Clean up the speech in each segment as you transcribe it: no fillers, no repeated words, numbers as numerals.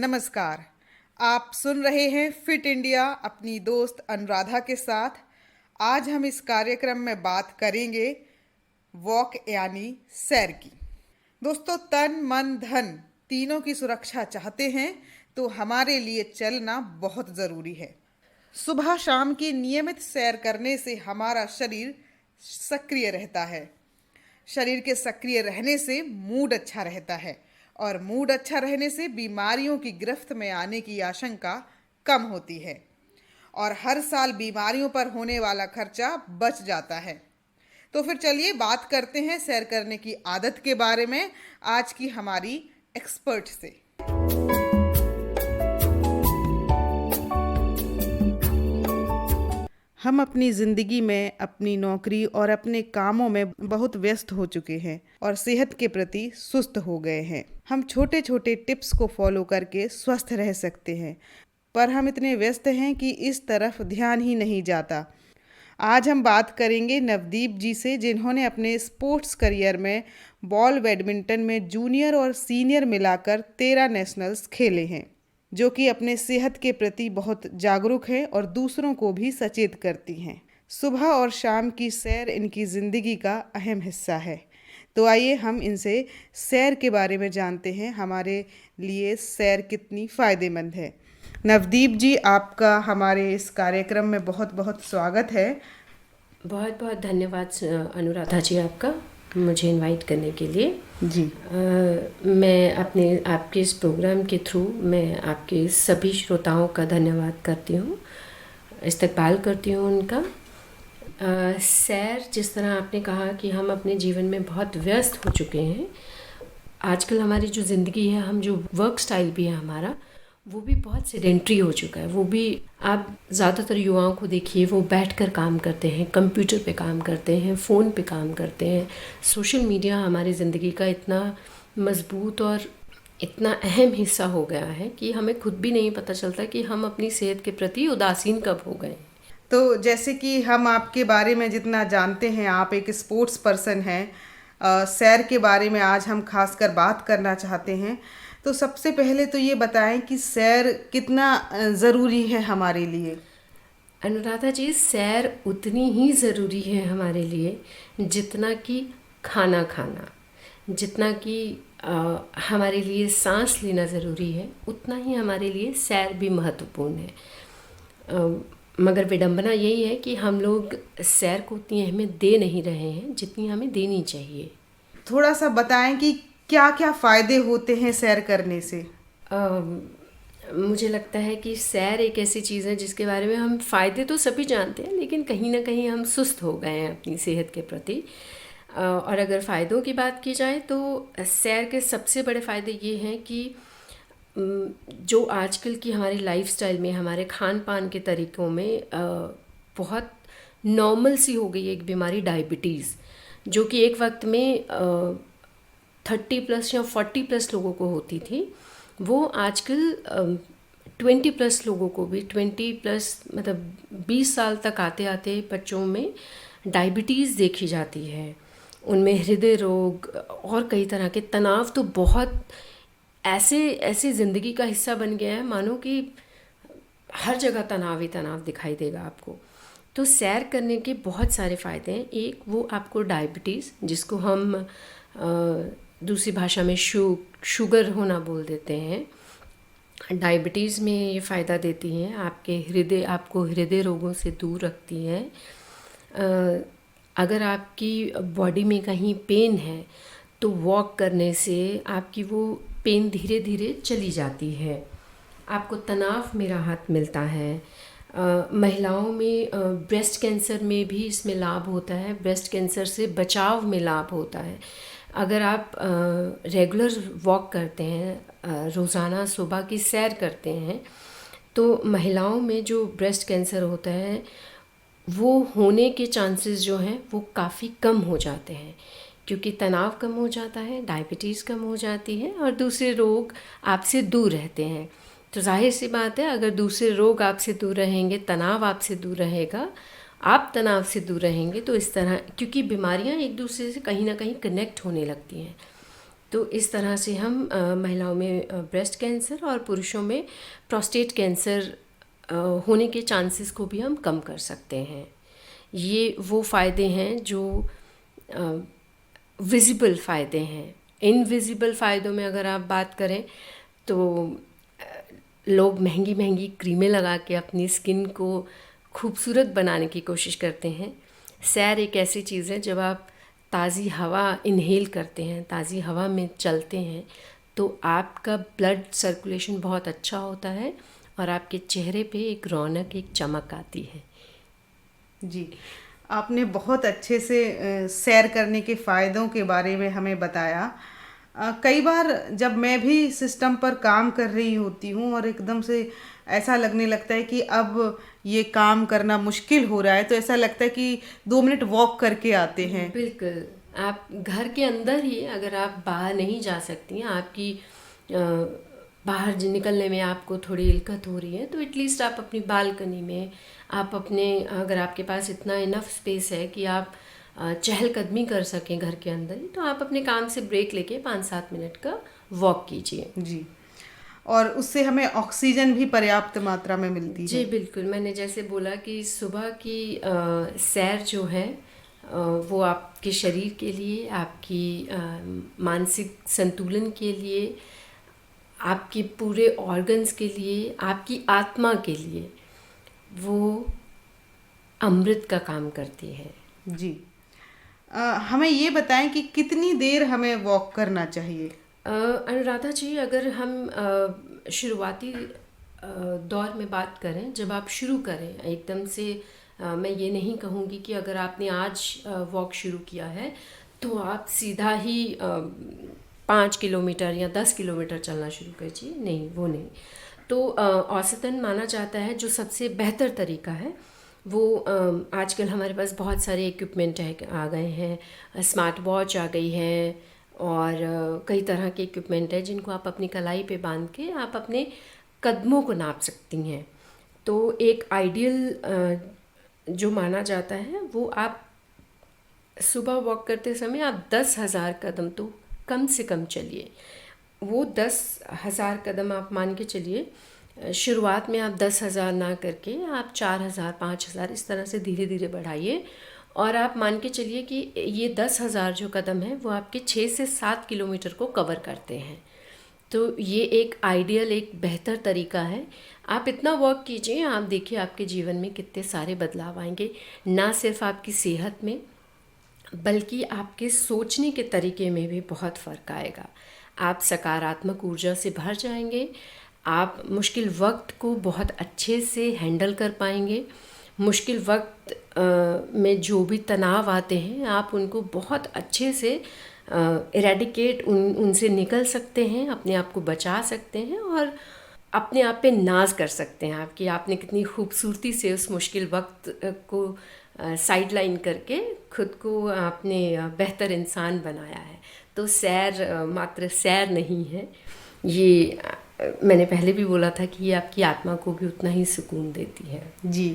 नमस्कार। आप सुन रहे हैं फिट इंडिया अपनी दोस्त अनुराधा के साथ। आज हम इस कार्यक्रम में बात करेंगे वॉक यानी सैर की। दोस्तों, तन मन धन तीनों की सुरक्षा चाहते हैं तो हमारे लिए चलना बहुत ज़रूरी है। सुबह शाम की नियमित सैर करने से हमारा शरीर सक्रिय रहता है। शरीर के सक्रिय रहने से मूड अच्छा रहता है और मूड अच्छा रहने से बीमारियों की गिरफ्त में आने की आशंका कम होती है और हर साल बीमारियों पर होने वाला खर्चा बच जाता है। तो फिर चलिए बात करते हैं सैर करने की आदत के बारे में आज की हमारी एक्सपर्ट से। हम अपनी ज़िंदगी में अपनी नौकरी और अपने कामों में बहुत व्यस्त हो चुके हैं और सेहत के प्रति सुस्त हो गए हैं। हम छोटे छोटे टिप्स को फॉलो करके स्वस्थ रह सकते हैं, पर हम इतने व्यस्त हैं कि इस तरफ ध्यान ही नहीं जाता। आज हम बात करेंगे नवदीप जी से, जिन्होंने अपने स्पोर्ट्स करियर में बॉल बैडमिंटन में जूनियर और सीनियर मिलाकर 13 नेशनल्स खेले हैं, जो कि अपने सेहत के प्रति बहुत जागरूक हैं और दूसरों को भी सचेत करती हैं। सुबह और शाम की सैर इनकी ज़िंदगी का अहम हिस्सा है। तो आइए हम इनसे सैर के बारे में जानते हैं, हमारे लिए सैर कितनी फ़ायदेमंद है। नवदीप जी, आपका हमारे इस कार्यक्रम में बहुत बहुत स्वागत है। बहुत बहुत धन्यवाद अनुराधा जी, आपका मुझे इनवाइट करने के लिए। जी मैं आपके इस प्रोग्राम के थ्रू मैं आपके सभी श्रोताओं का धन्यवाद करती हूँ, इस्तकबाल करती हूँ उनका। सैर, जिस तरह आपने कहा कि हम अपने जीवन में बहुत व्यस्त हो चुके हैं, आजकल हमारी जो ज़िंदगी है, हम जो वर्क स्टाइल भी है हमारा, वो भी बहुत सेडेंट्री हो चुका है। वो भी आप ज़्यादातर युवाओं को देखिए, वो बैठकर काम करते हैं, कंप्यूटर पे काम करते हैं, फ़ोन पे काम करते हैं। सोशल मीडिया हमारी ज़िंदगी का इतना मज़बूत और इतना अहम हिस्सा हो गया है कि हमें खुद भी नहीं पता चलता कि हम अपनी सेहत के प्रति उदासीन कब हो गए। तो जैसे कि हम आपके बारे में जितना जानते हैं, आप एक स्पोर्ट्स पर्सन हैं। सैर के बारे में आज हम खासकर बात करना चाहते हैं। तो सबसे पहले तो ये बताएं कि सैर कितना ज़रूरी है हमारे लिए। अनुराधा जी, सैर उतनी ही ज़रूरी है हमारे लिए जितना कि खाना खाना, जितना कि हमारे लिए सांस लेना ज़रूरी है, उतना ही हमारे लिए सैर भी महत्वपूर्ण है। मगर विडंबना यही है कि हम लोग सैर को उतनी अहमियत दे नहीं रहे हैं जितनी हमें देनी चाहिए। थोड़ा सा बताएं कि क्या क्या फ़ायदे होते हैं सैर करने से। मुझे लगता है कि सैर एक ऐसी चीज़ है जिसके बारे में हम फ़ायदे तो सभी जानते हैं, लेकिन कहीं ना कहीं हम सुस्त हो गए हैं अपनी सेहत के प्रति। और अगर फ़ायदों की बात की जाए तो सैर के सबसे बड़े फ़ायदे ये हैं कि जो आजकल की हमारी लाइफस्टाइल में, हमारे खान पान के तरीक़ों में बहुत नॉर्मल सी हो गई एक बीमारी, डायबिटीज़, जो कि एक वक्त में 30+ या 40+ लोगों को होती थी, वो आजकल 20+ लोगों को भी, 20+ मतलब 20 साल तक आते आते बच्चों में डायबिटीज़ देखी जाती है। उनमें हृदय रोग और कई तरह के तनाव तो बहुत ऐसे ज़िंदगी का हिस्सा बन गया है, मानो कि हर जगह तनाव ही तनाव दिखाई देगा आपको। तो सैर करने के बहुत सारे फ़ायदे हैं। एक, वो आपको डायबिटीज़, जिसको हम दूसरी भाषा में शुगर होना बोल देते हैं, डायबिटीज़ में ये फ़ायदा देती हैं। आपको हृदय रोगों से दूर रखती है। अगर आपकी बॉडी में कहीं पेन है तो वॉक करने से आपकी वो पेन धीरे धीरे चली जाती है। आपको तनाव में राहत मिलता है। महिलाओं में ब्रेस्ट कैंसर में भी इसमें लाभ होता है, ब्रेस्ट कैंसर से बचाव में लाभ होता है। अगर आप रेगुलर वॉक करते हैं, रोज़ाना सुबह की सैर करते हैं, तो महिलाओं में जो ब्रेस्ट कैंसर होता है वो होने के चांसेस जो हैं वो काफ़ी कम हो जाते हैं, क्योंकि तनाव कम हो जाता है, डायबिटीज़ कम हो जाती है और दूसरे रोग आपसे दूर रहते हैं। तो जाहिर सी बात है, अगर दूसरे रोग आपसे दूर रहेंगे, तनाव आपसे दूर रहेगा, आप तनाव से दूर रहेंगे, तो इस तरह, क्योंकि बीमारियां एक दूसरे से कहीं ना कहीं कनेक्ट होने लगती हैं, तो इस तरह से हम महिलाओं में ब्रेस्ट कैंसर और पुरुषों में प्रोस्टेट कैंसर होने के चांसेस को भी हम कम कर सकते हैं। ये वो फ़ायदे हैं जो विजिबल फ़ायदे हैं। इनविजिबल फ़ायदों में अगर आप बात करें तो लोग महंगी महंगी क्रीमें लगा के अपनी स्किन को खूबसूरत बनाने की कोशिश करते हैं। सैर एक ऐसी चीज़ है, जब आप ताज़ी हवा इन्हेल करते हैं, ताज़ी हवा में चलते हैं, तो आपका ब्लड सर्कुलेशन बहुत अच्छा होता है और आपके चेहरे पे एक रौनक, एक चमक आती है। जी, आपने बहुत अच्छे से सैर करने के फ़ायदों के बारे में हमें बताया। कई बार जब मैं भी सिस्टम पर काम कर रही होती हूँ और एकदम से ऐसा लगने लगता है कि अब ये काम करना मुश्किल हो रहा है, तो ऐसा लगता है कि 2 मिनट वॉक करके आते हैं। बिल्कुल, आप घर के अंदर ही, अगर आप बाहर नहीं जा सकती हैं, आपकी बाहर निकलने में आपको थोड़ी दिक्कत हो रही है, तो एटलीस्ट आप अपनी बालकनी में, आप अपने, अगर आपके पास इतना इनफ स्पेस है कि आप चहलकदमी कर सकें घर के अंदर ही, तो आप अपने काम से ब्रेक लेके 5-7 मिनट का वॉक कीजिए। जी, और उससे हमें ऑक्सीजन भी पर्याप्त मात्रा में मिलती जी है। बिल्कुल, मैंने जैसे बोला कि सुबह की सैर जो है वो आपके शरीर के लिए, आपकी मानसिक संतुलन के लिए, आपके पूरे ऑर्गन्स के लिए, आपकी आत्मा के लिए वो अमृत का काम करती है। जी, हमें ये बताएं कि कितनी देर हमें वॉक करना चाहिए। अनुराधा जी, अगर हम शुरुआती दौर में बात करें, जब आप शुरू करें एकदम से, मैं ये नहीं कहूँगी कि अगर आपने आज वॉक शुरू किया है तो आप सीधा ही 5 किलोमीटर या 10 किलोमीटर चलना शुरू कीजिए। नहीं, वो नहीं। तो औसतन माना जाता है जो सबसे बेहतर तरीका है वो, आजकल हमारे पास बहुत सारे इक्विपमेंट आ गए हैं, स्मार्ट वॉच आ गई है और कई तरह के इक्विपमेंट है जिनको आप अपनी कलाई पे बांध के आप अपने कदमों को नाप सकती हैं। तो एक आइडियल जो माना जाता है वो, आप सुबह वॉक करते समय आप 10,000 कदम तो कम से कम चलिए। वो 10,000 कदम आप मान के चलिए। शुरुआत में आप 10,000 ना करके आप 4,000, 5,000 इस तरह से धीरे धीरे बढ़ाइए और आप मान के चलिए कि ये 10,000 जो कदम है वो आपके 6 से 7 किलोमीटर को कवर करते हैं। तो ये एक आइडियल, एक बेहतर तरीका है। आप इतना वॉक कीजिए, आप देखिए आपके जीवन में कितने सारे बदलाव आएंगे, ना सिर्फ आपकी सेहत में बल्कि आपके सोचने के तरीके में भी बहुत फ़र्क आएगा। आप सकारात्मक ऊर्जा से भर जाएंगे, आप मुश्किल वक्त को बहुत अच्छे से हैंडल कर पाएंगे। मुश्किल वक्त में जो भी तनाव आते हैं आप उनको बहुत अच्छे से इरेडिकेट उनसे निकल सकते हैं, अपने आप को बचा सकते हैं और अपने आप पे नाज कर सकते हैं आप कि आपने कितनी खूबसूरती से उस मुश्किल वक्त को साइड लाइन करके खुद को आपने बेहतर इंसान बनाया है। तो सैर मात्र सैर नहीं है, ये मैंने पहले भी बोला था कि ये आपकी आत्मा को भी उतना ही सुकून देती है। जी,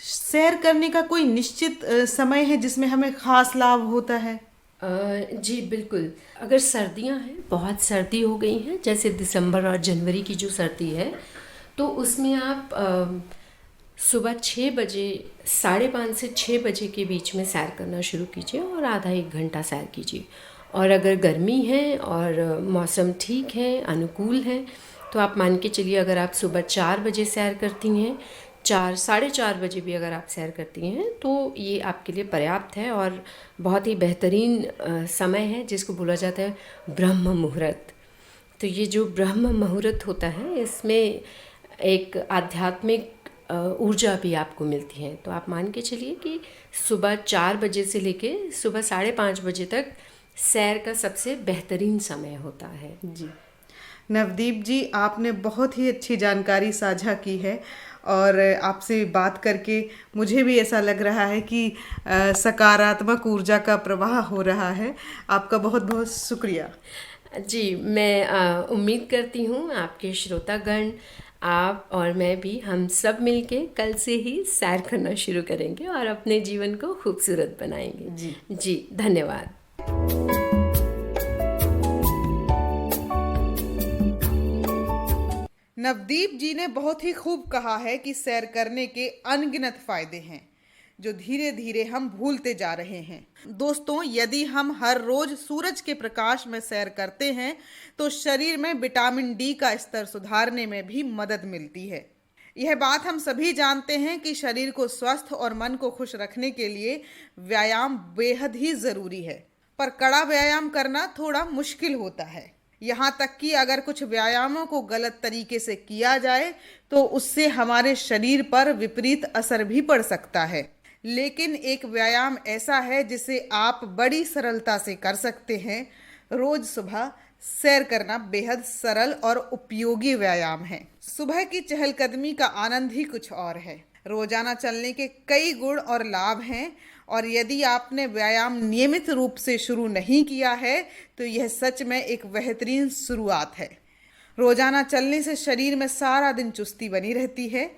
सैर करने का कोई निश्चित समय है जिसमें हमें खास लाभ होता है? जी बिल्कुल, अगर सर्दियां हैं, बहुत सर्दी हो गई हैं, जैसे दिसंबर और जनवरी की जो सर्दी है, तो उसमें आप सुबह 6 बजे, 5:30 से 6 बजे के बीच में सैर करना शुरू कीजिए और आधा 1 घंटा सैर कीजिए। और अगर गर्मी है और मौसम ठीक है, अनुकूल है, तो आप मान के चलिए अगर आप सुबह 4 बजे सैर करती हैं, 4-4:30 बजे भी अगर आप सैर करती हैं, तो ये आपके लिए पर्याप्त है और बहुत ही बेहतरीन समय है जिसको बोला जाता है ब्रह्म मुहूर्त। तो ये जो ब्रह्म मुहूर्त होता है, इसमें एक आध्यात्मिक ऊर्जा भी आपको मिलती है। तो आप मान के चलिए कि सुबह 4 बजे से लेके सुबह 5:30 बजे तक सैर का सबसे बेहतरीन समय होता है। जी, नवदीप जी, आपने बहुत ही अच्छी जानकारी साझा की है और आपसे बात करके मुझे भी ऐसा लग रहा है कि सकारात्मक ऊर्जा का प्रवाह हो रहा है। आपका बहुत बहुत शुक्रिया। जी, मैं उम्मीद करती हूँ आपके श्रोतागण, आप और मैं भी, हम सब मिलके कल से ही सैर करना शुरू करेंगे और अपने जीवन को खूबसूरत बनाएंगे। जी। जी, धन्यवाद। नवदीप जी ने बहुत ही खूब कहा है कि सैर करने के अनगिनत फायदे हैं जो धीरे धीरे हम भूलते जा रहे हैं। दोस्तों, यदि हम हर रोज सूरज के प्रकाश में सैर करते हैं तो शरीर में विटामिन डी का स्तर सुधारने में भी मदद मिलती है। यह बात हम सभी जानते हैं कि शरीर को स्वस्थ और मन को खुश रखने के लिए व्यायाम बेहद ही जरूरी है, पर कड़ा व्यायाम करना थोड़ा मुश्किल होता है। यहाँ तक कि अगर कुछ व्यायामों को गलत तरीके से किया जाए तो उससे हमारे शरीर पर विपरीत असर भी पड़ सकता है। लेकिन एक व्यायाम ऐसा है जिसे आप बड़ी सरलता से कर सकते हैं। रोज सुबह सैर करना बेहद सरल और उपयोगी व्यायाम है। सुबह की चहलकदमी का आनंद ही कुछ और है। रोजाना चलने के कई गुण और लाभ हैं, और यदि आपने व्यायाम नियमित रूप से शुरू नहीं किया है तो यह सच में एक बेहतरीन शुरुआत है। रोजाना चलने से शरीर में सारा दिन चुस्ती बनी रहती है।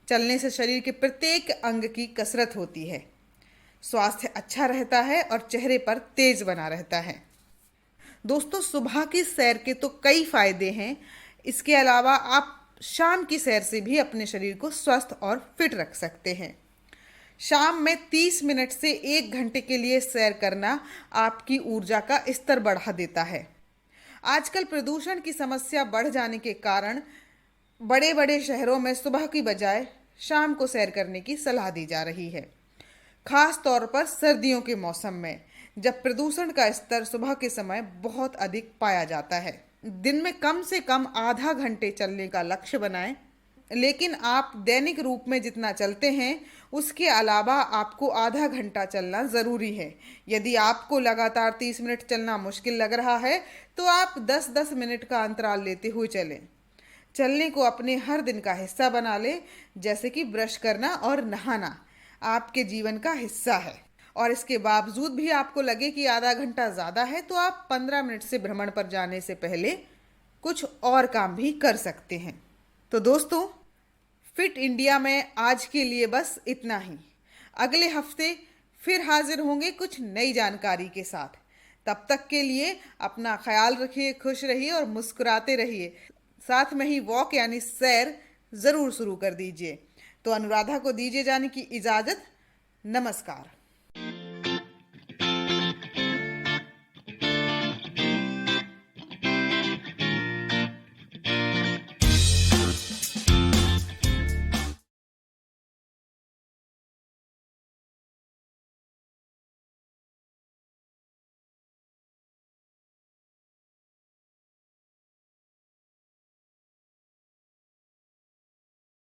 चलने से शरीर के प्रत्येक अंग की कसरत होती है, स्वास्थ्य अच्छा रहता है और चेहरे पर तेज बना रहता है। दोस्तों, सुबह की सैर के तो कई फायदे हैं। इसके अलावा आप शाम की सैर से भी अपने शरीर को स्वस्थ और फिट रख सकते हैं। शाम में 30 मिनट से 1 घंटे के लिए सैर करना आपकी ऊर्जा का स्तर बढ़ा देता है। आजकल प्रदूषण की समस्या बढ़ जाने के कारण बड़े बड़े शहरों में सुबह की बजाय शाम को सैर करने की सलाह दी जा रही है, खास तौर पर सर्दियों के मौसम में जब प्रदूषण का स्तर सुबह के समय बहुत अधिक पाया जाता है। दिन में कम से कम आधा घंटे चलने का लक्ष्य बनाएं, लेकिन आप दैनिक रूप में जितना चलते हैं उसके अलावा आपको आधा घंटा चलना ज़रूरी है। यदि आपको लगातार 30 मिनट चलना मुश्किल लग रहा है तो आप 10-10 मिनट का अंतराल लेते हुए चलें। चलने को अपने हर दिन का हिस्सा बना लें, जैसे कि ब्रश करना और नहाना आपके जीवन का हिस्सा है। और इसके बावजूद भी आपको लगे कि आधा घंटा ज़्यादा है तो आप 15 मिनट से भ्रमण पर जाने से पहले कुछ और काम भी कर सकते हैं। तो दोस्तों, फिट इंडिया में आज के लिए बस इतना ही। अगले हफ्ते फिर हाजिर होंगे कुछ नई जानकारी के साथ। तब तक के लिए अपना ख्याल रखिए, खुश रहिए और मुस्कुराते रहिए। साथ में ही वॉक यानी सैर ज़रूर शुरू कर दीजिए। तो अनुराधा को दीजिए जाने की इजाज़त। नमस्कार।